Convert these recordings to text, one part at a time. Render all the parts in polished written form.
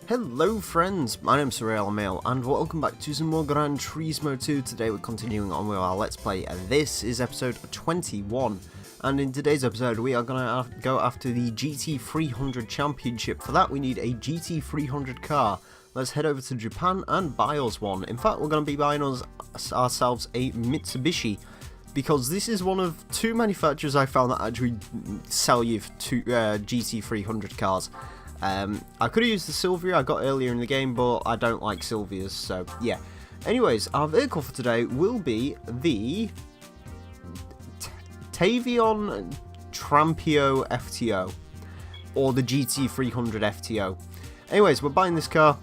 Hello friends, my name's Emile and welcome back to some more Gran Turismo 2. Today we're continuing on with our Let's Play and this is episode 21. And in today's episode we are going to go after the GT300 Championship. For that we need a GT300 car. Let's head over to Japan and buy us one. In fact we're going to be buying ourselves a Mitsubishi, because this is one of two manufacturers I found that actually sell you two GT300 cars. I could have used the Silvia I got earlier in the game, but I don't like Silvias, so yeah. Anyways, our vehicle for today will be the Tavion Trampio FTO, or the GT300 FTO. Anyways, we're buying this car.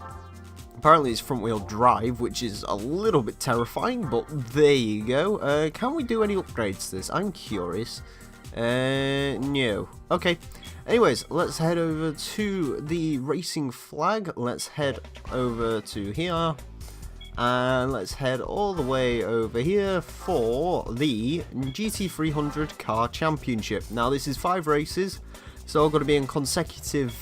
Apparently it's front wheel drive, which is a little bit terrifying, but there you go. Can we do any upgrades to this? I'm curious. No. Okay. Anyways, let's head over to the racing flag. Let's head over to here. And let's head all the way over here for the GT300 Car Championship. Now, this is 5 races, so we're going to be in consecutive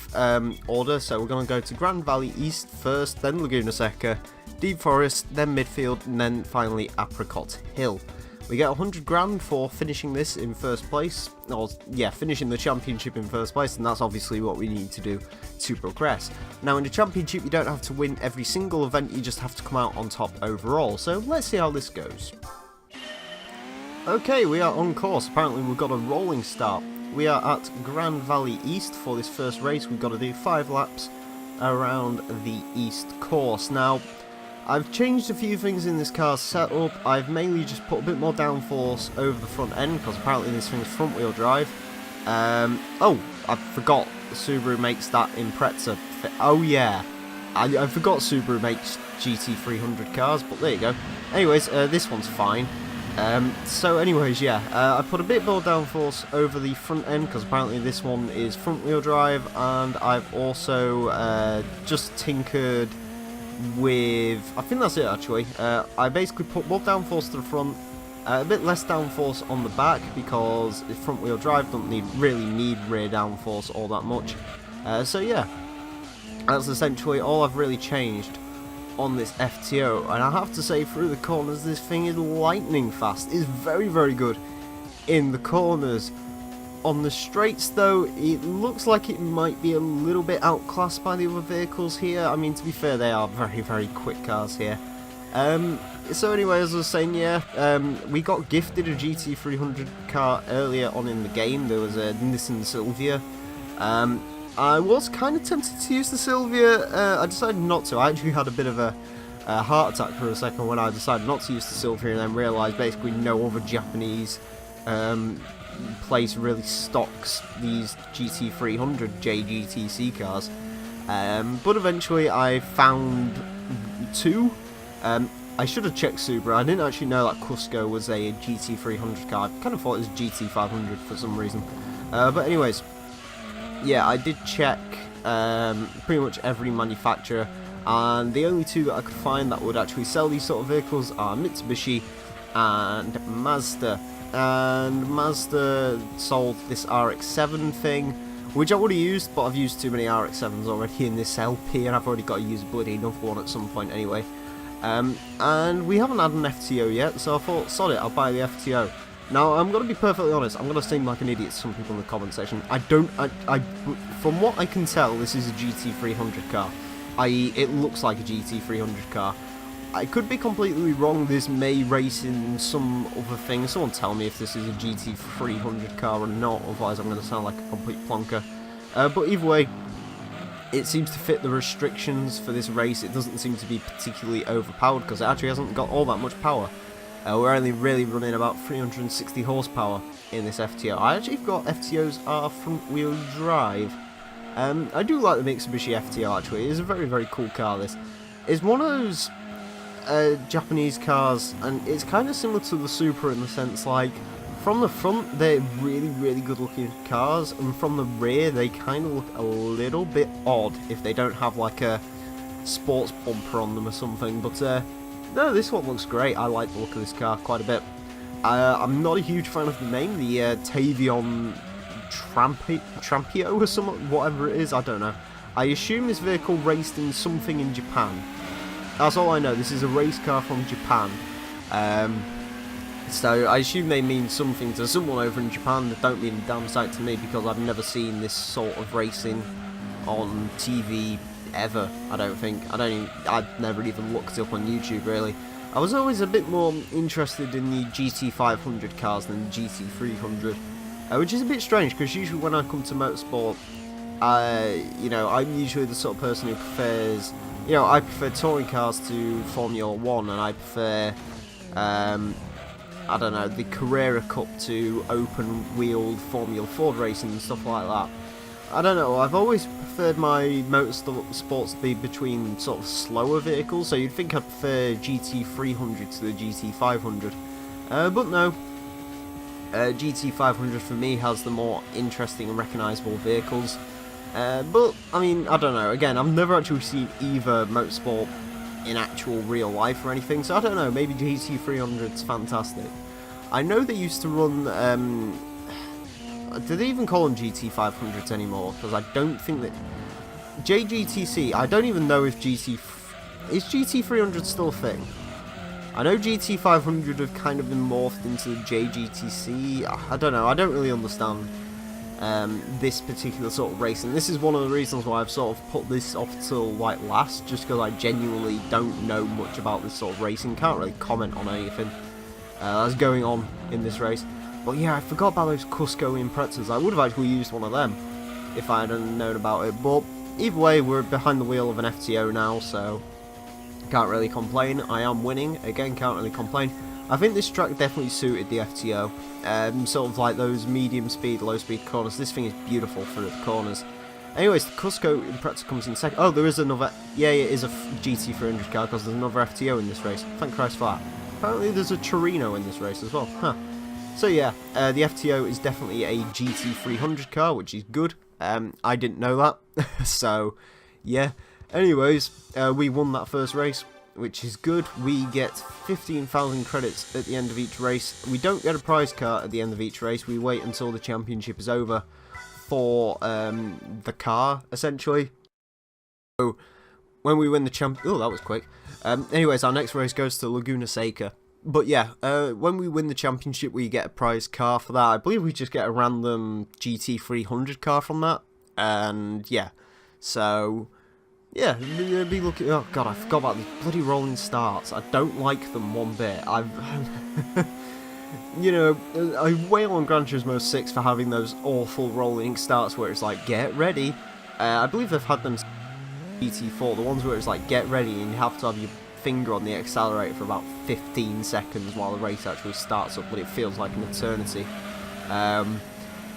order. So we're going to go to Grand Valley East first, then Laguna Seca, Deep Forest, then Midfield, and then finally Apricot Hill. We get 100 grand for finishing this in first place, or yeah, finishing the championship in first place, and that's obviously what we need to do to progress. Now in the championship you don't have to win every single event, you just have to come out on top overall, so let's see how this goes. Okay, we are on course. Apparently we've got a rolling start. We are at Grand Valley East for this first race. We've got to do 5 laps around the East course. Now, I've changed a few things in this car's setup. I've mainly just put a bit more downforce over the front end, because apparently this thing's front wheel drive. Oh, I forgot Subaru makes that Impreza. Oh yeah, I forgot Subaru makes GT300 cars, but there you go. Anyways, this one's fine. So anyways, yeah, I put a bit more downforce over the front end, because apparently this one is front wheel drive, and I've also just tinkered with, I think that's it actually. I basically put more downforce to the front, a bit less downforce on the back, because the front wheel drive doesn't really need rear downforce all that much. So yeah, that's essentially all I've really changed on this FTO, and I have to say, through the corners this thing is lightning fast. It's very, very good in the corners. On the straights though, it looks like it might be a little bit outclassed by the other vehicles here. I mean, to be fair, they are very, very quick cars here. So anyway, as I was saying, yeah, we got gifted a GT300 car earlier on in the game. There was a Nissan Silvia. I was kind of tempted to use the Silvia. I decided not to. I actually had a bit of a heart attack for a second when I decided not to use the Silvia, and then realised basically no other Japanese place really stocks these GT300 JGTC cars, but eventually I found 2. I should have checked Subaru. I didn't actually know that Cusco was a GT300 car. I kind of thought it was GT500 for some reason, but anyways, yeah, I did check pretty much every manufacturer, and the only 2 that I could find that would actually sell these sort of vehicles are Mitsubishi and Mazda. And Mazda sold this RX-7 thing, which I would have used, but I've used too many RX-7s already in this LP, and I've already got to use a bloody enough one at some point anyway. And we haven't had an FTO yet, so I thought, sod it, I'll buy the FTO. Now, I'm going to be perfectly honest, I'm going to seem like an idiot to some people in the comment section. From what I can tell, this is a GT300 car, i.e. it looks like a GT300 car. I could be completely wrong. This may race in some other thing. Someone tell me if this is a GT300 car or not, otherwise I'm going to sound like a complete plonker. But either way, it seems to fit the restrictions for this race. It doesn't seem to be particularly overpowered, because it actually hasn't got all that much power. We're only really running about 360 horsepower in this FTO. I actually forgot FTOs are front wheel drive. I do like the Mitsubishi FTO actually. It is a very, very cool car. This is one of those Japanese cars, and it's kind of similar to the Supra in the sense, like, from the front they're really, really good looking cars, and from the rear they kind of look a little bit odd if they don't have like a sports bumper on them or something. But no, this one looks great. I like the look of this car quite a bit. I'm not a huge fan of the name, the Tavion Trampio or something, whatever it is, I don't know. I assume this vehicle raced in something in Japan. That's all I know. This is a race car from Japan. So I assume they mean something to someone over in Japan that don't mean a damn sight to me, because I've never seen this sort of racing on TV ever. I don't think. I've never even looked it up on YouTube really. I was always a bit more interested in the GT500 cars than the GT300, which is a bit strange because usually when I come to motorsport, you know, I'm usually the sort of person who prefers, you know, I prefer touring cars to Formula 1, and I prefer, I don't know, the Carrera Cup to open-wheeled Formula Ford racing and stuff like that. I don't know, I've always preferred my motorsports to be between sort of slower vehicles, so you'd think I'd prefer GT300 to the GT500. But no, GT500 for me has the more interesting and recognisable vehicles. But, I mean, I don't know, again, I've never actually seen either motorsport in actual real life or anything, so I don't know, maybe GT300's fantastic. I know they used to run, do they even call them GT500s anymore? Because I don't think that... JGTC, I don't even know if is GT300 still a thing? I know GT500 have kind of been morphed into the JGTC, I don't know, I don't really understand this particular sort of racing. This is one of the reasons why I've sort of put this off till like last, just because I genuinely don't know much about this sort of racing, can't really comment on anything that's going on in this race. But yeah, I forgot about those Cusco Imprezas. I would have actually used one of them if I hadn't known about it, but either way, we're behind the wheel of an FTO now, so can't really complain. I am winning, again, can't really complain. I think this track definitely suited the FTO, sort of like those medium speed, low speed corners. This thing is beautiful for the corners. Anyways, the Cusco Impreza comes in second. Oh, there is another, yeah, it is a GT300 car, because there's another FTO in this race. Thank Christ for that. Apparently there's a Torino in this race as well, huh. So yeah, the FTO is definitely a GT300 car, which is good. I didn't know that, so yeah. Anyways, we won that first race, which is good. We get 15,000 credits at the end of each race. We don't get a prize car at the end of each race. We wait until the championship is over for the car, essentially. So when we win the oh, that was quick. Anyways, our next race goes to Laguna Seca. But yeah, when we win the championship, we get a prize car for that. I believe we just get a random GT300 car from that. And yeah, so yeah, be looking. Oh god, I forgot about these bloody rolling starts. I don't like them one bit. You know, I wail on Gran Turismo 6 for having those awful rolling starts where it's like, get ready. I believe they've had them GT4, the ones where it's like, get ready, and you have to have your finger on the accelerator for about 15 seconds while the race actually starts up, but it feels like an eternity.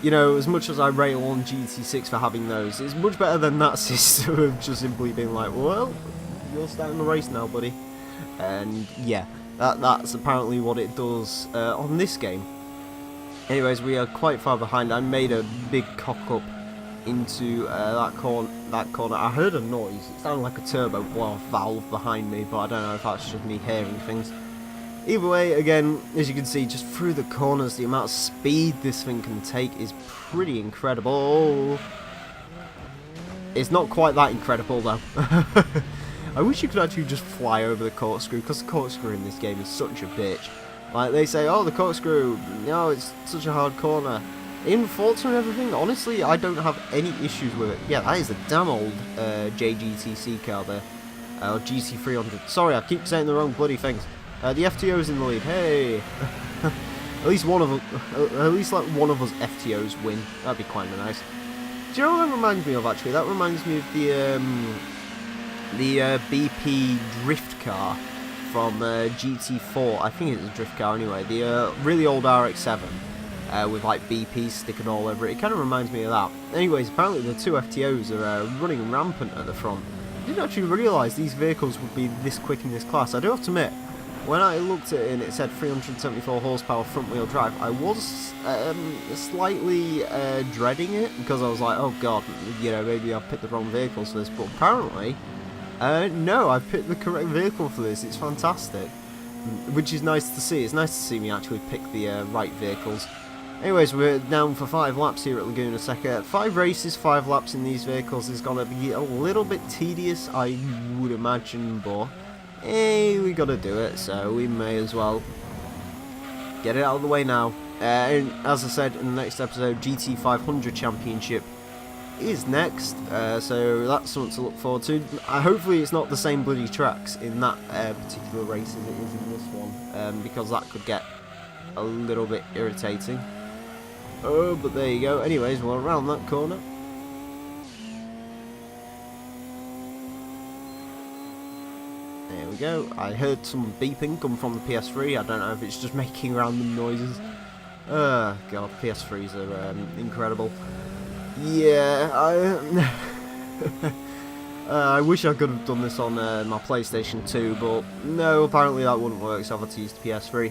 You know, as much as I rail on GT6 for having those, it's much better than that system of just simply being like, well, you're starting the race now, buddy. And yeah, that's apparently what it does on this game. Anyways, we are quite far behind. I made a big cock up into that corner. I heard a noise. It sounded like a turbo blow-off valve behind me, but I don't know if that's just me hearing things. Either way, again, as you can see, just through the corners, the amount of speed this thing can take is pretty incredible. It's not quite that incredible, though. I wish you could actually just fly over the corkscrew, because the corkscrew in this game is such a bitch. Like, they say, oh, the corkscrew, no, it's such a hard corner. In Forza and everything, honestly, I don't have any issues with it. Yeah, that is a damn old JGTC car there. Or GT300. Sorry, I keep saying the wrong bloody things. The FTO's in the lead. Hey! At least one of them, at least like one of us FTOs win. That'd be quite nice. Do you know what that reminds me of, actually? That reminds me of the BP drift car from GT4. I think it's a drift car anyway. The really old RX-7. With like BP sticking all over it. It kind of reminds me of that. Anyways, apparently the two FTOs are running rampant at the front. I didn't actually realise these vehicles would be this quick in this class. I do have to admit, when I looked at it and it said 374 horsepower front wheel drive, I was slightly dreading it, because I was like, oh god, you know, maybe I've picked the wrong vehicles for this, but apparently, no, I've picked the correct vehicle for this. It's fantastic, which is nice to see. It's nice to see me actually pick the right vehicles. Anyways, we're down for 5 laps here at Laguna Seca. 5 races, 5 laps in these vehicles is going to be a little bit tedious, I would imagine, but hey, we got to do it, so we may as well get it out of the way now. And as I said in the next episode, GT 500 Championship is next, so that's something to look forward to. Hopefully it's not the same bloody tracks in that particular race as it is in this one, because that could get a little bit irritating. Oh, but there you go. Anyways, we're around that corner. There we go. I heard some beeping come from the PS3. I don't know if it's just making random noises. God, PS3s are incredible. Yeah, I wish I could have done this on my PlayStation 2, but no, apparently that wouldn't work, so I've had to use the PS3.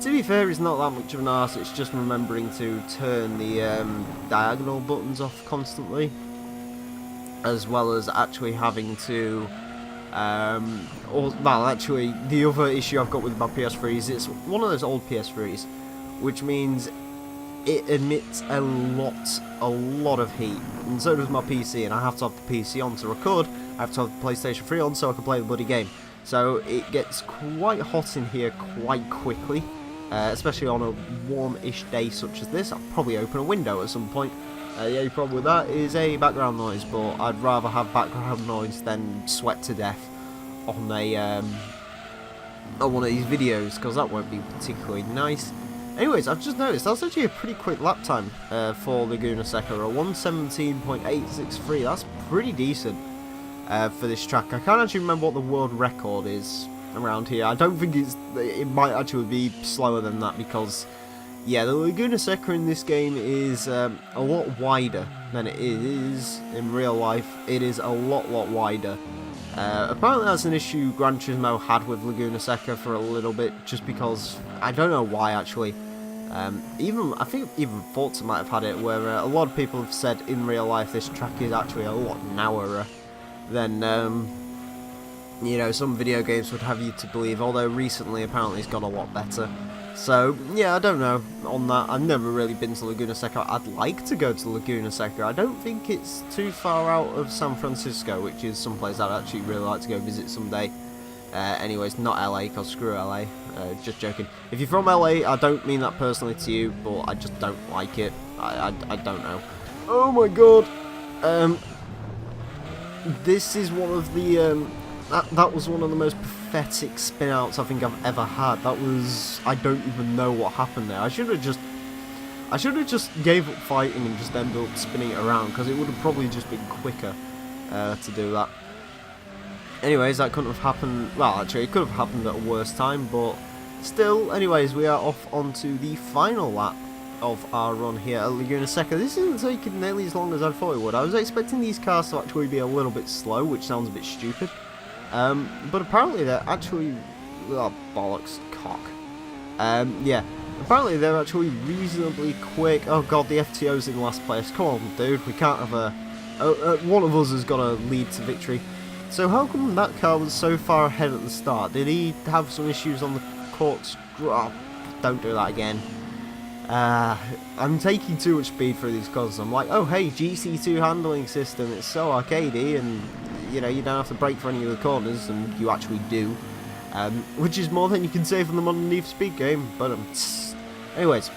To be fair, it's not that much of an arse, it's just remembering to turn the diagonal buttons off constantly, as well as actually having to, well, actually, the other issue I've got with my PS3 is it's one of those old PS3s, which means it emits a lot of heat, and so does my PC, and I have to have the PC on to record. I have to have the PlayStation 3 on so I can play the bloody game. So it gets quite hot in here quite quickly, especially on a warm-ish day such as this. I'll probably open a window at some point. The only problem with that is a background noise, but I'd rather have background noise than sweat to death on a on one of these videos, because that won't be particularly nice. Anyways, I've just noticed that's actually a pretty quick lap time for Laguna Seca, a 1:17.863. That's pretty decent for this track. I can't actually remember what the world record is around here. I don't think it might actually be slower than that, because yeah, the Laguna Seca in this game is a lot wider than it is in real life. It is a lot Wider. Apparently that's an issue Gran Turismo had with Laguna Seca for a little bit, just because, I don't know why actually. I think even Forza might have had it, where a lot of people have said in real life this track is actually a lot narrower than, you know, some video games would have you to believe, although recently apparently it's got a lot better. So, yeah, I don't know on that. I've never really been to Laguna Seca. I'd like to go to Laguna Seca. I don't think it's too far out of San Francisco, which is someplace I'd actually really like to go visit someday. Anyways, not LA, because screw LA. Just joking. If you're from LA, I don't mean that personally to you, but I just don't like it. I don't know. Oh my god! This is one of the... That was one of the most pathetic spin-outs I think I've ever had. That was... I don't even know what happened there. I should have just gave up fighting and just ended up spinning it around, because it would have probably just been quicker to do that. Anyways, that couldn't have happened... Well, actually, it could have happened at a worse time, but still. Anyways, we are off onto the final lap of our run here at Laguna Seca. This isn't taking nearly as long as I thought it would. I was expecting these cars to actually be a little bit slow, which sounds a bit stupid. But apparently they're actually... Oh, bollocks. Cock. Yeah. Apparently they're actually reasonably quick. Oh god, the FTO's in last place. Come on, dude. We can't have a... one of us has got to lead to victory. So how come that car was so far ahead at the start? Did he have some issues on the corkscrew? Oh, don't do that again. I'm taking too much speed through these cars. I'm like, oh hey, GC2 handling system. It's so arcadey, and you know, you don't have to brake for any of the corners, and you actually do. Which is more than you can say from the modern Need for Speed game. But anyways,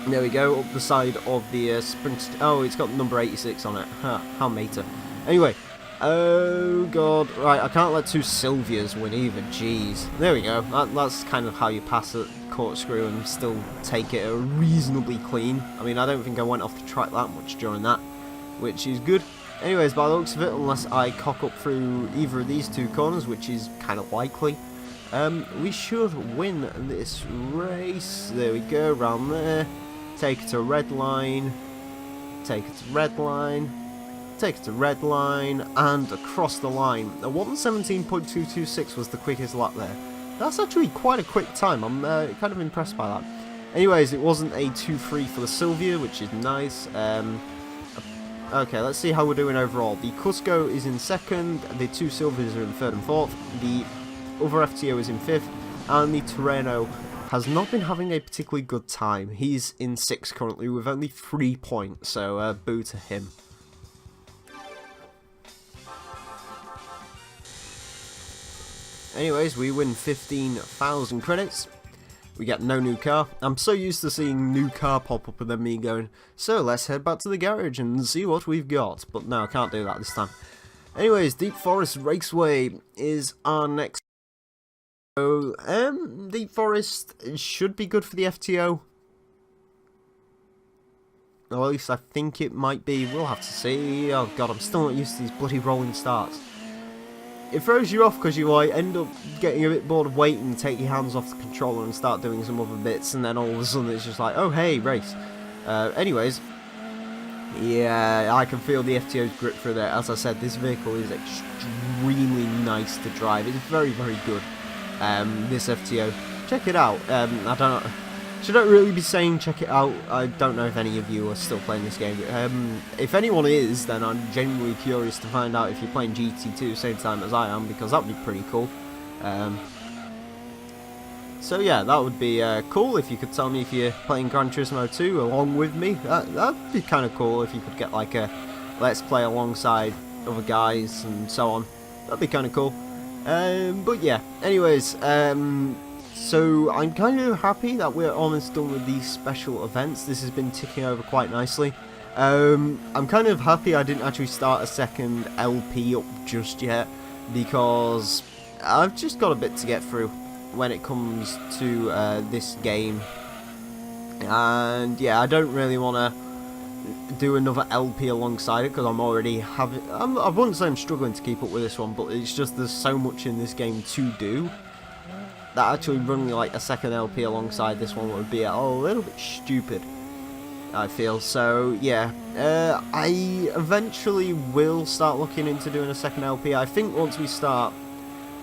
there we go, up the side of the sprint. Oh, it's got number 86 on it. How meta. Anyway, oh god, right, I can't let two Sylvias win either. Jeez, there we go. That's kind of how you pass a corkscrew and still take it reasonably clean. I mean, I don't think I went off the track that much during that, which is good. Anyways, by the looks of it, unless I cock up through either of these two corners, which is kind of likely, we should win this race. There we go, round there. Take it to red line. Take it to red line. Take it to red line. And across the line. A 1:17.226 was the quickest lap there. That's actually quite a quick time. I'm kind of impressed by that. Anyways, it wasn't a 2-3 for the Sylvia, which is nice. Okay, let's see how we're doing overall. The Cusco is in second, the two Sylvias are in third and fourth, the other FTO is in fifth, and the Terreno has not been having a particularly good time. He's in 6th currently with only 3 points, so boo to him. Anyways, we win 15,000 credits. We get no new car. I'm so used to seeing new car pop up and then me going, so let's head back to the garage and see what we've got. But no, I can't do that this time. Anyways, Deep Forest Raceway is our next. So, Deep Forest should be good for the FTO. Or at least I think it might be. We'll have to see. Oh god, I'm still not used to these bloody rolling starts. It throws you off because you like end up getting a bit bored of waiting, take your hands off the controller and start doing some other bits, and then all of a sudden it's just like, oh hey, race. Anyways, yeah, I can feel the FTO's grip through there. As I said, this vehicle is extremely nice to drive. It's very, very good. This FTO, check it out. I don't know. Should I really be saying check it out? I don't know if any of you are still playing this game. If anyone is, then I'm genuinely curious to find out if you're playing GT2 same time as I am, because that would be pretty cool. So yeah, that would be cool if you could tell me if you're playing Gran Turismo 2 along with me. That'd be kind of cool if you could get like a let's play alongside other guys and so on. That'd be kind of cool. But yeah, anyways, so I'm kind of happy that we're almost done with these special events. This has been ticking over quite nicely. I'm kind of happy I didn't actually start a second LP up just yet, because I've just got a bit to get through when it comes to this game. And yeah, I don't really want to do another LP alongside it, because I'm already having... I wouldn't say I'm struggling to keep up with this one, but it's just there's so much in this game to do that actually running like a second LP alongside this one would be a little bit stupid, I feel. So yeah, I eventually will start looking into doing a second LP. I think once we start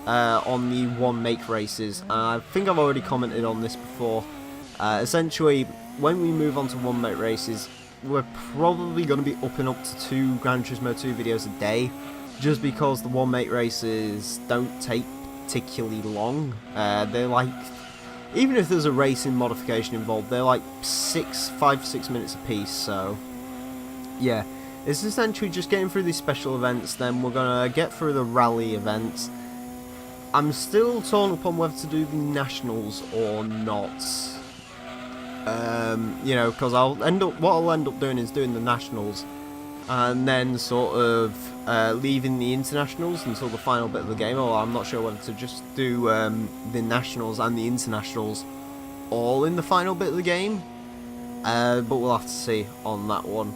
on the one make races, I think I've already commented on this before. Essentially, when we move on to one make races, we're probably going to be upping up to 2 Gran Turismo 2 videos a day, just because the one make races don't take particularly long. They're like, even if there's a racing modification involved, they're like 5 to 6 minutes a piece. So yeah, it's essentially just getting through these special events, then we're gonna get through the rally events. I'm still torn up on whether to do the nationals or not. You know, because what I'll end up doing is doing the nationals and then sort of leaving the internationals until the final bit of the game. Or I'm not sure whether to just do the nationals and the internationals all in the final bit of the game, but we'll have to see on that one.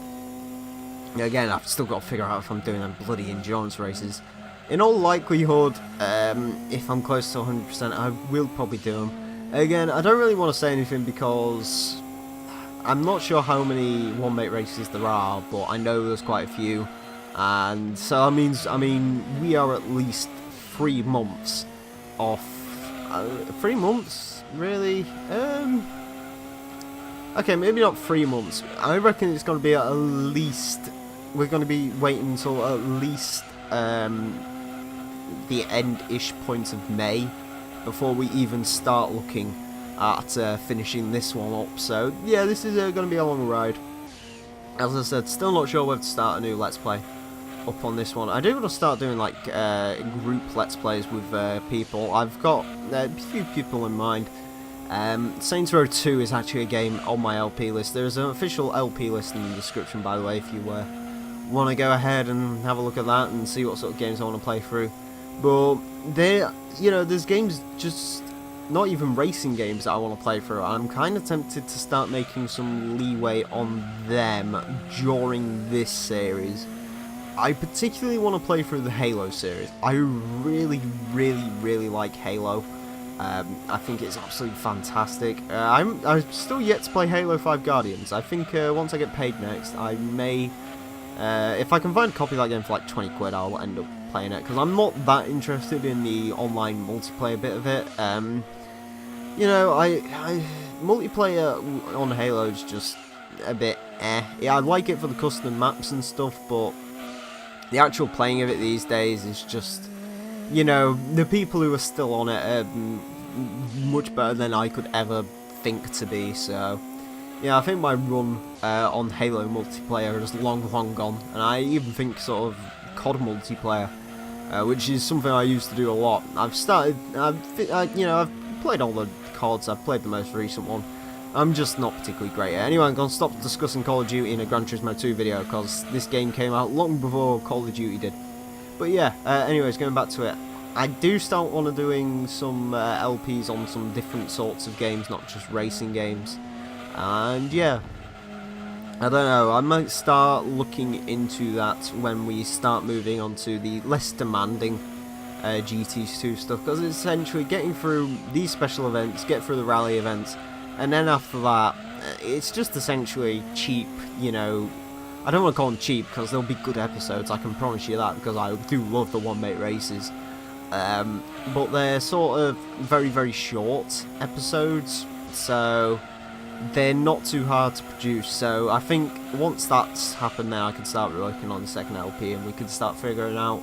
Again, I've still got to figure out if I'm doing them bloody endurance races. In all likelihood, if I'm close to 100%, I will probably do them. Again, I don't really want to say anything because I'm not sure how many one make races there are, but I know there's quite a few, and so I mean we are at least 3 months off. 3 months, really? Okay, maybe not 3 months. I reckon it's going to be at least. We're going to be waiting until at least the end-ish point of May before we even start looking at finishing this one up. So yeah, this is going to be a long ride. As I said, still not sure whether to start a new Let's Play up on this one. I do want to start doing like group Let's Plays with people. I've got a few people in mind. Saints Row 2 is actually a game on my LP list. There's an official LP list in the description, by the way, if you want to go ahead and have a look at that and see what sort of games I want to play through. But there's games, just not even racing games, that I want to play through. I'm kind of tempted to start making some leeway on them during this series. I particularly want to play through the Halo series. I really, really, really like Halo. I think it's absolutely fantastic. I'm still yet to play Halo 5 Guardians. I think once I get paid next, I may, if I can find a copy of that game for like 20 quid, I'll end up playing it, because I'm not that interested in the online multiplayer bit of it. Multiplayer on Halo is just a bit Yeah, I like it for the custom maps and stuff, but the actual playing of it these days is just, the people who are still on it are much better than I could ever think to be, so yeah, I think my run on Halo multiplayer is long gone, and I even think sort of COD multiplayer, which is something I used to do a lot. I've played all the CODs, I've played the most recent one. I'm just not particularly great at it. Anyway, I'm going to stop discussing Call of Duty in a Gran Turismo 2 video, because this game came out long before Call of Duty did. But yeah, anyways, going back to it, I do start want to doing some LPs on some different sorts of games, not just racing games. And yeah, I don't know, I might start looking into that when we start moving on to the less demanding GT2 stuff, because it's essentially getting through these special events, get through the rally events, and then after that, it's just essentially cheap, you know. I don't want to call them cheap, because they'll be good episodes, I can promise you that, because I do love the one-mate races. But they're sort of very short episodes, so they're not too hard to produce. So I think once that's happened, then I can start working on the second LP, and we can start figuring out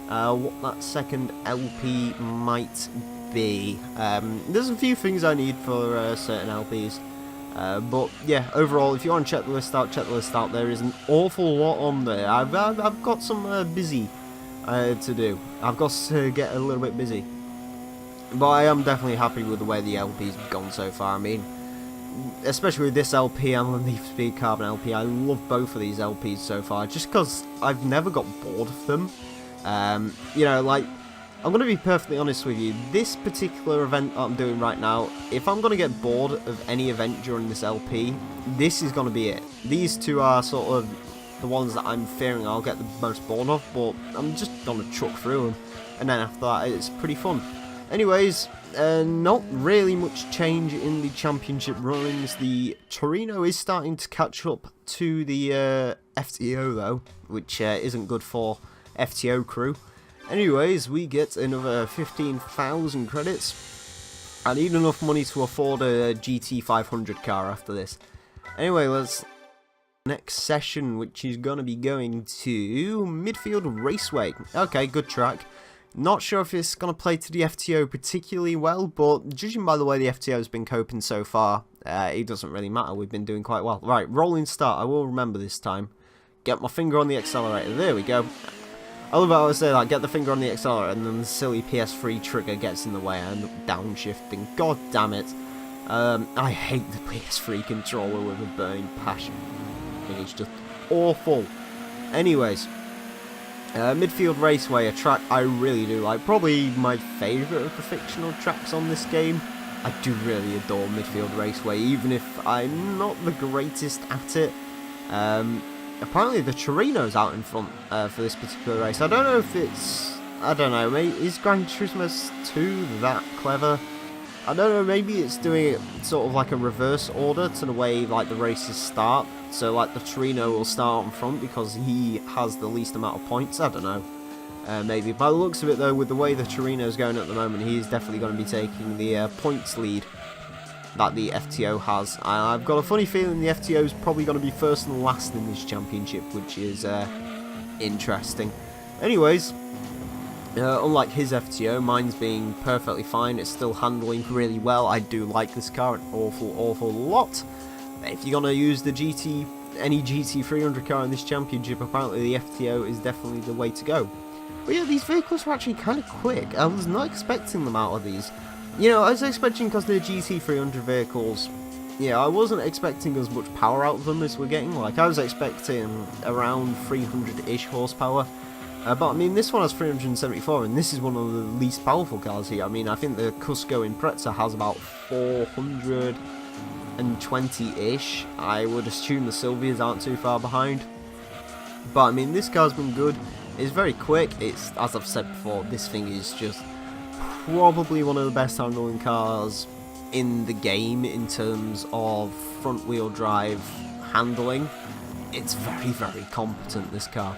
what that second LP might be. There's a few things I need for certain LPs, but yeah, overall, if you want to check the list out, there is an awful lot on there. I've got some busy to do. I've got to get a little bit busy, but I am definitely happy with the way the LP's gone so far. I mean, especially with this LP and the Need for Speed Carbon LP, I love both of these LPs so far, just because I've never got bored of them. You know, like, I'm going to be perfectly honest with you, this particular event that I'm doing right now, if I'm going to get bored of any event during this LP, this is going to be it. These two are sort of the ones that I'm fearing I'll get the most bored of, but I'm just going to truck through them, and then after that it's pretty fun. Anyways, not really much change in the championship runnings. The Torino is starting to catch up to the FTO though, which isn't good for FTO crew. Anyways, we get another 15,000 credits. I need enough money to afford a GT 500 car after this. Anyway, let's next session, which is going to be going to Midfield Raceway. Okay, good track. Not sure if it's going to play to the FTO particularly well, but judging by the way the FTO has been coping so far, it doesn't really matter. We've been doing quite well. Right, rolling start. I will remember this time. Get my finger on the accelerator. There we go. I love how I say that. Get the finger on the accelerator, and then the silly PS3 trigger gets in the way and downshifting. God damn it. I hate the PS3 controller with a burning passion. I think it's just awful. Anyways. Midfield Raceway, a track I really do like, probably my favourite of the fictional tracks on this game. I do really adore Midfield Raceway, even if I'm not the greatest at it. Apparently the Torino's out in front for this particular race. I don't know if it's, I don't know, is Gran Turismo 2 that clever? I don't know, maybe it's doing it sort of like a reverse order to the way like the races start. So like the Torino will start in front because he has the least amount of points. I don't know. Maybe. By the looks of it though, with the way the Torino's going at the moment, he is definitely going to be taking the points lead that the FTO has. I've got a funny feeling the FTO is probably going to be first and last in this championship, which is interesting. Anyways, unlike his FTO, mine's being perfectly fine. It's still handling really well. I do like this car an awful lot. If you're going to use the any GT 300 car in this championship, apparently the FTO is definitely the way to go. But yeah, these vehicles were actually kind of quick. I was not expecting them out of these. You know, I was expecting, because they're GT 300 vehicles, yeah, I wasn't expecting as much power out of them as we're getting. Like, I was expecting around 300-ish horsepower. But I mean, this one has 374, and this is one of the least powerful cars here. I mean, I think the Cusco Impreza has about 420-ish. I would assume the Silvias aren't too far behind. But I mean, this car's been good. It's very quick. It's, as I've said before, this thing is just probably one of the best handling cars in the game in terms of front wheel drive handling. It's very competent, this car.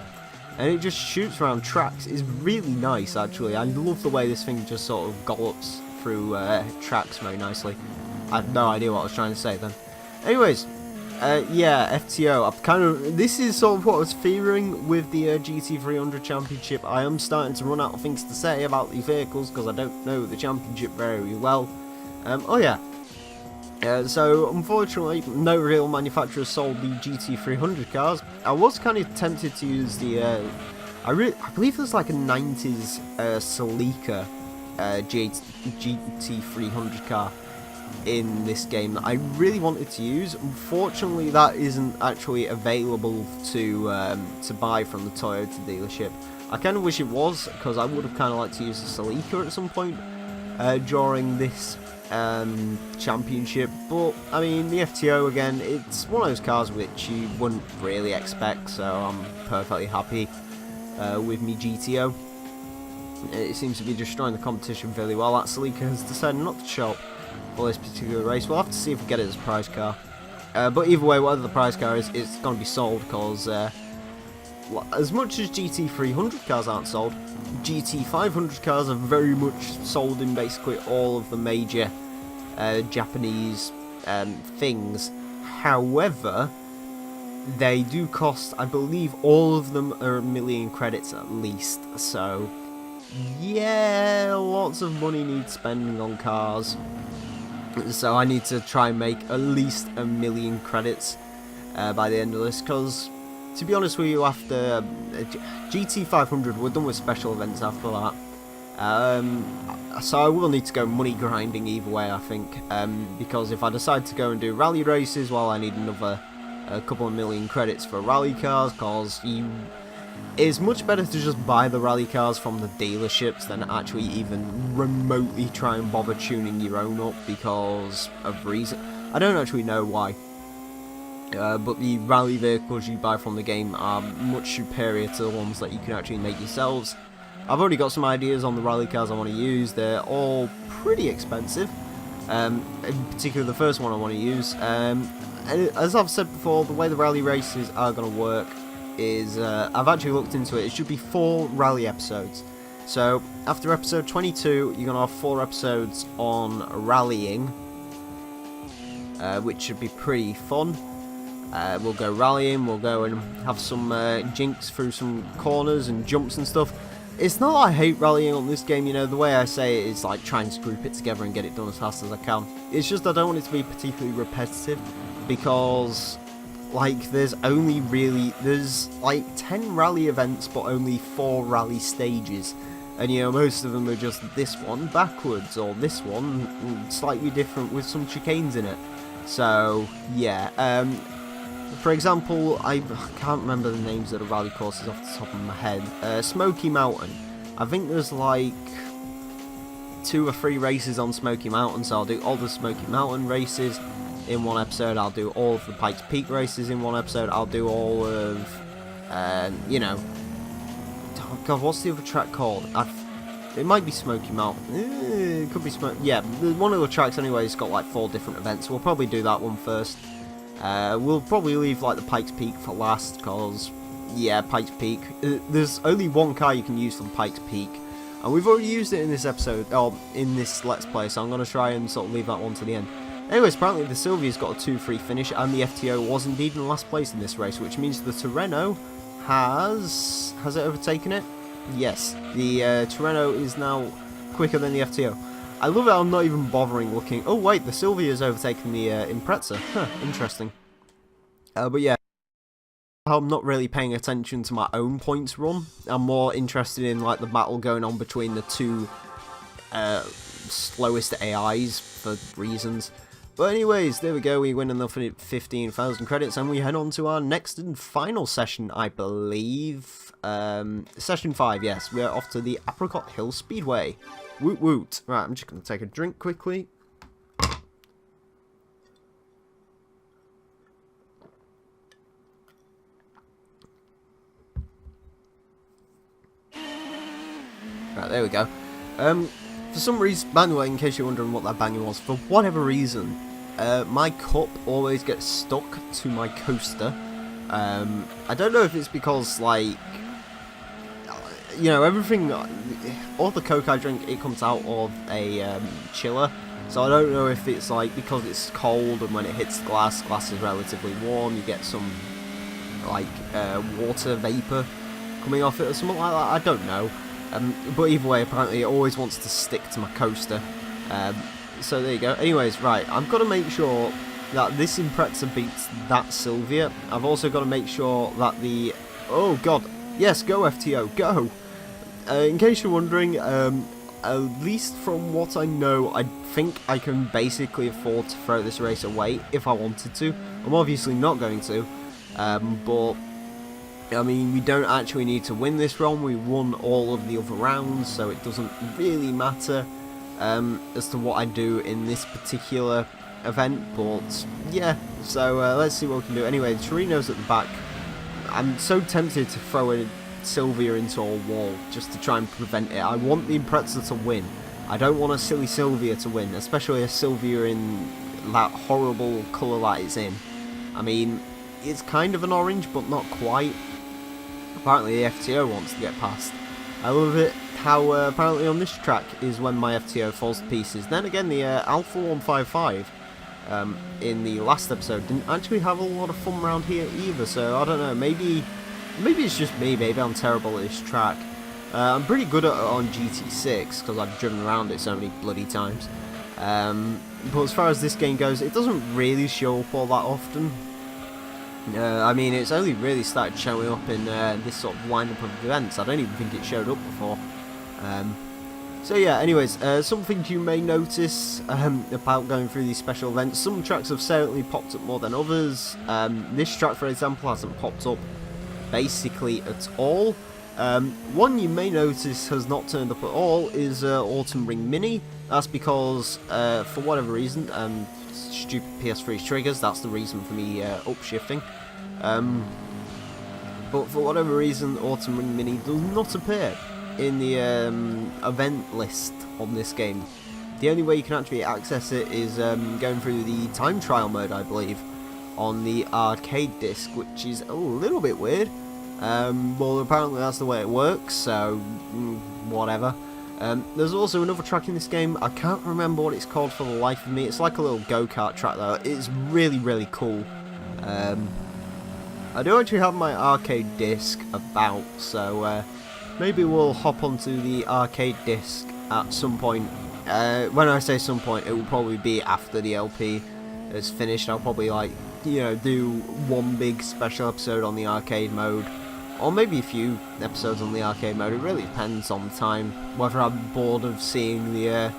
And it just shoots around tracks. It's really nice, actually. I love the way this thing just sort of gallops through tracks very nicely. I have no idea what I was trying to say then. Anyways, Yeah, FTO. This is sort of what I was fearing with the GT300 Championship. I am starting to run out of things to say about these vehicles because I don't know the Championship very well. Oh yeah. So unfortunately, no real manufacturers sold the GT300 cars. I was kind of tempted to use the. I believe there's like a 90s Celica GT300 car in this game that I really wanted to use. Unfortunately, that isn't actually available to buy from the Toyota dealership. I kind of wish it was, because I would have kind of liked to use the Celica at some point during this championship. But I mean, the FTO again, it's one of those cars which you wouldn't really expect, so I'm perfectly happy with me GTO. It seems to be destroying the competition fairly well. That Celica has decided not to show up for this particular race. We'll have to see if we get it as a prize car. But either way, whatever the prize car is, it's going to be sold, because as much as GT300 cars aren't sold, GT500 cars are very much sold in basically all of the major Japanese things. However, they do cost, I believe all of them are 1 million credits at least, so yeah, lots of money needs spending on cars. So I need to try and make at least 1 million credits by the end of this, because to be honest with you, after GT500 we're done with special events after that. So I will need to go money grinding either way, I think, because if I decide to go and do rally races, well, I need another couple of million credits for rally cars, because it's much better to just buy the rally cars from the dealerships than actually even remotely try and bother tuning your own up, because of reason. I don't actually know why. But the rally vehicles you buy from the game are much superior to the ones that you can actually make yourselves. I've already got some ideas on the rally cars I want to use. They're all pretty expensive. In particular, the first one I want to use. As I've said before, the way the rally races are going to work is, I've actually looked into it. It should be 4 rally episodes. So after episode 22, you're going to have 4 episodes on rallying, which should be pretty fun. We'll go rallying, we'll go and have some jinks through some corners and jumps and stuff. It's not that I hate rallying on this game, you know, the way I say it is like trying to group it together and get it done as fast as I can. It's just I don't want it to be particularly repetitive, because like there's like 10 rally events but only 4 rally stages. And you know, most of them are just this one backwards or this one slightly different with some chicanes in it. So yeah, for example, I can't remember the names of the rally courses off the top of my head. Smoky Mountain. I think there's like 2 or 3 races on Smoky Mountain, so I'll do all the Smoky Mountain races in one episode. I'll do all of the Pikes Peak races in one episode. I'll do all of, you know, oh God, what's the other track called? It might be Smoky Mountain. It could be yeah, one of the tracks anyway has got like 4 different events. We'll probably do that one first. We'll probably leave like the Pikes Peak for last, because yeah, Pikes Peak, there's only one car you can use from Pikes Peak, and we've already used it in this episode, or in this Let's Play, so I'm going to try and sort of leave that one to the end. Anyways, apparently the Silvia's got a 2-3 finish, and the FTO was indeed in last place in this race, which means the Torreno has it overtaken it? Yes, the Torreno is now quicker than the FTO. I love it, I'm not even bothering looking. Oh wait, the Silvia's overtaken the Impreza. Huh, interesting. But yeah, I'm not really paying attention to my own points run. I'm more interested in like the battle going on between the 2 slowest AIs for reasons. But anyways, there we go, we win another 15,000 credits, and we head on to our next and final session, I believe. Session 5, yes, we're off to the Apricot Hill Speedway. Woot woot. Right, I'm just going to take a drink quickly. Right, there we go. For some reason, by the way, in case you're wondering what that banging was, for whatever reason, my cup always gets stuck to my coaster. I don't know if it's because, like, you know, everything, all the Coke I drink, it comes out of a chiller, So I don't know if it's like because it's cold and when it hits glass is relatively warm, you get some like water vapor coming off it or something like that. I don't know. But either way, apparently it always wants to stick to my coaster. So there you go. Anyways, right, I've got to make sure that this Impreza beats that Sylvia. I've also got to make sure that the... Oh, God. Yes, go, FTO, go! In case you're wondering, at least from what I know, I think I can basically afford to throw this race away if I wanted to. I'm obviously not going to, but... I mean, we don't actually need to win this round. We won all of the other rounds, so it doesn't really matter as to what I do in this particular event. But yeah, so let's see what we can do. Anyway, Torino's at the back. I'm so tempted to throw a Sylvia into a wall just to try and prevent it. I want the Impreza to win. I don't want a silly Sylvia to win, especially a Sylvia in that horrible colour that it's in. I mean, it's kind of an orange, but not quite. Apparently the FTO wants to get past. I love it how apparently on this track is when my FTO falls to pieces. Then again, the Alpha 155 in the last episode didn't actually have a lot of fun around here either. So I don't know, maybe it's just me, maybe I'm terrible at this track. I'm pretty good at it on GT6 because I've driven around it so many bloody times. But as far as this game goes, it doesn't really show up all that often. I mean, it's only really started showing up in this sort of lineup of events. I don't even think it showed up before. So yeah, anyways, something you may notice about going through these special events, some tracks have certainly popped up more than others. This track, for example, hasn't popped up basically at all. One you may notice has not turned up at all is Autumn Ring Mini. That's because, for whatever reason, stupid PS3 triggers, that's the reason for me upshifting. But for whatever reason, Autumn Ring Mini does not appear in the event list on this game. The only way you can actually access it is going through the time trial mode, I believe, on the arcade disc, which is a little bit weird. Well, apparently that's the way it works, so whatever. There's also another track in this game. I can't remember what it's called for the life of me. It's like a little go-kart track though. It's really, really cool. I do actually have my arcade disc about, so maybe we'll hop onto the arcade disc at some point. When I say some point, it will probably be after the LP is finished. I'll probably, like, you know, do one big special episode on the arcade mode. Or maybe a few episodes on the arcade mode. It really depends on the time. Whether I'm bored of seeing the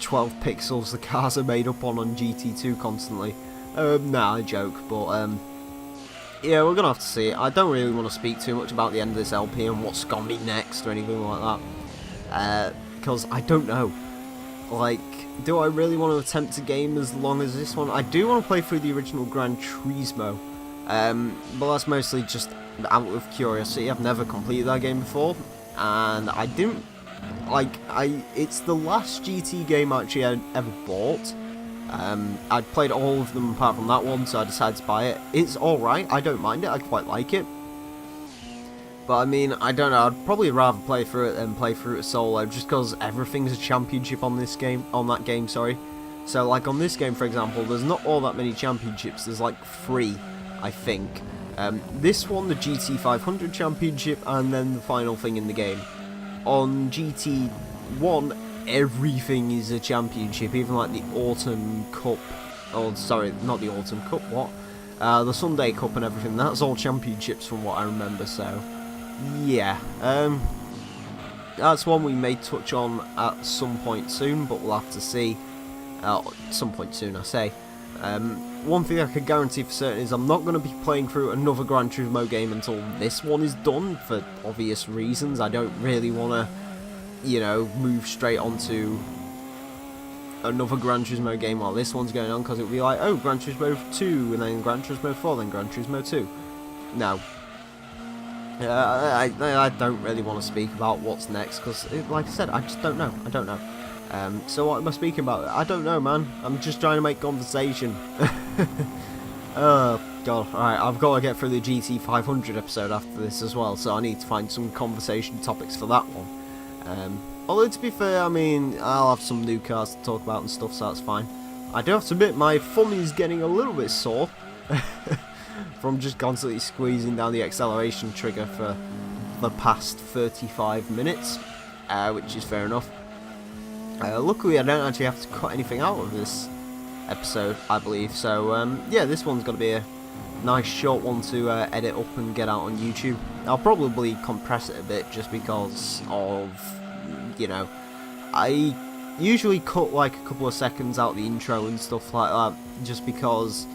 12 pixels the cars are made up on GT2 constantly. Nah, I joke. But yeah, we're gonna have to see. I don't really want to speak too much about the end of this LP and what's gonna be next or anything like that. Because I don't know. Like, do I really want to attempt a game as long as this one? I do want to play through the original Gran Turismo. But that's mostly just out of curiosity. I've never completed that game before, and I didn't like. It's the last GT game actually I ever bought. I'd played all of them apart from that one, so I decided to buy it. It's alright, I don't mind it, I quite like it. But I mean, I don't know, I'd probably rather play through it than play through it solo, just because everything's a championship on this game, sorry. So like on this game, for example, there's not all that many championships, there's like 3, I think. This one, the GT500 championship, and then the final thing in the game. On GT1, everything is a championship, even like the Autumn Cup, oh sorry, not the Autumn Cup, what? The Sunday Cup and everything, that's all championships from what I remember, so yeah. That's one we may touch on at some point soon, but we'll have to see. Some point soon, I say. One thing I can guarantee for certain is I'm not going to be playing through another Gran Turismo game until this one is done, for obvious reasons. I don't really want to, you know, move straight onto another Gran Turismo game while this one's going on, because it would be like, oh, Gran Turismo 2, and then Gran Turismo 4, then Gran Turismo 2. No. I don't really want to speak about what's next, because, like I said, I just don't know. I don't know. So what am I speaking about? I don't know, man. I'm just trying to make conversation. Oh, God. Alright, I've got to get through the GT500 episode after this as well, so I need to find some conversation topics for that one. Although, to be fair, I mean, I'll have some new cars to talk about and stuff, so that's fine. I do have to admit, my thumb is getting a little bit sore from just constantly squeezing down the acceleration trigger for the past 35 minutes, which is fair enough. Luckily, I don't actually have to cut anything out of this episode, I believe, so yeah, this one's going to be a nice short one to edit up and get out on YouTube. I'll probably compress it a bit just because of, you know, I usually cut like a couple of seconds out the intro and stuff like that, just because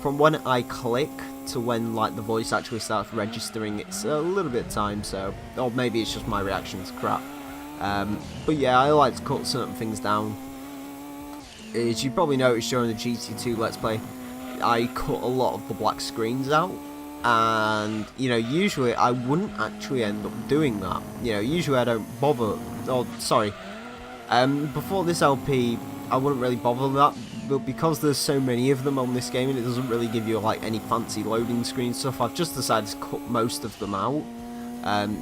from when I click to when like the voice actually starts registering, it's a little bit of time, so, or maybe it's just my reaction to crap. But yeah, I like to cut certain things down. As you probably noticed during the GT2 Let's Play, I cut a lot of the black screens out, and, you know, usually I wouldn't actually end up doing that. You know, usually I don't bother, oh, sorry, before this LP, I wouldn't really bother with that, but because there's so many of them on this game and it doesn't really give you, like, any fancy loading screen stuff, I've just decided to cut most of them out.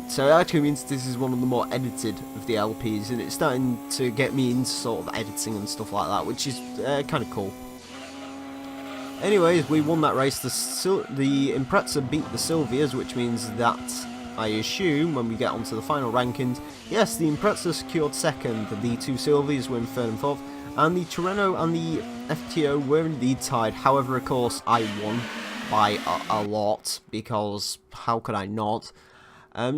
So it actually means this is one of the more edited of the LPs, and it's starting to get me into sort of editing and stuff like that, which is kind of cool. Anyways, we won that race. The Impreza beat the Silvias, which means that, I assume, when we get onto the final rankings, yes, the Impreza secured second, the two Silvias were in third and fourth, and the Tirreno and the FTO were indeed tied. However, of course, I won by a lot, because how could I not?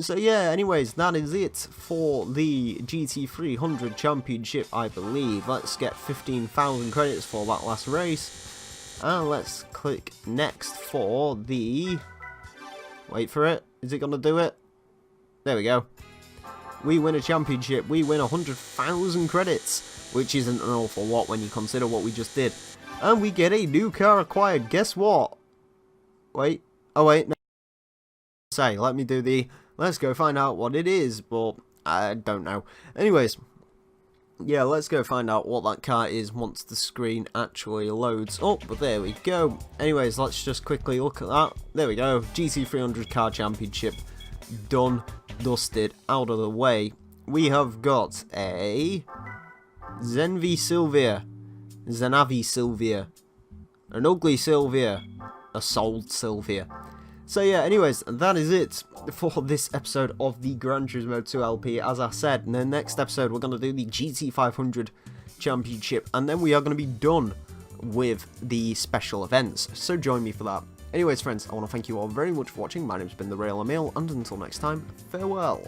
So yeah, anyways, that is it for the GT300 Championship, I believe. Let's get 15,000 credits for that last race. And let's click next for the... Wait for it. Is it going to do it? There we go. We win a championship. We win 100,000 credits, which isn't an awful lot when you consider what we just did. And we get a new car acquired. Guess what? Wait. Oh, wait. No. Say, let me do the... Let's go find out what it is, but I don't know. Anyways, yeah, let's go find out what that car is once the screen actually loads up. But there we go. Anyways, let's just quickly look at that. There we go. GT300 Car Championship. Done. Dusted. Out of the way. We have got a Zenavi Silvia. An ugly Silvia. A sold Silvia. So yeah, anyways, that is it for this episode of the Gran Turismo 2 LP. As I said, in the next episode we're going to do the GT500 Championship, and then we are going to be done with the special events, so join me for that. Anyways friends, I want to thank you all very much for watching. My name's been the Real Emile, and until next time, farewell.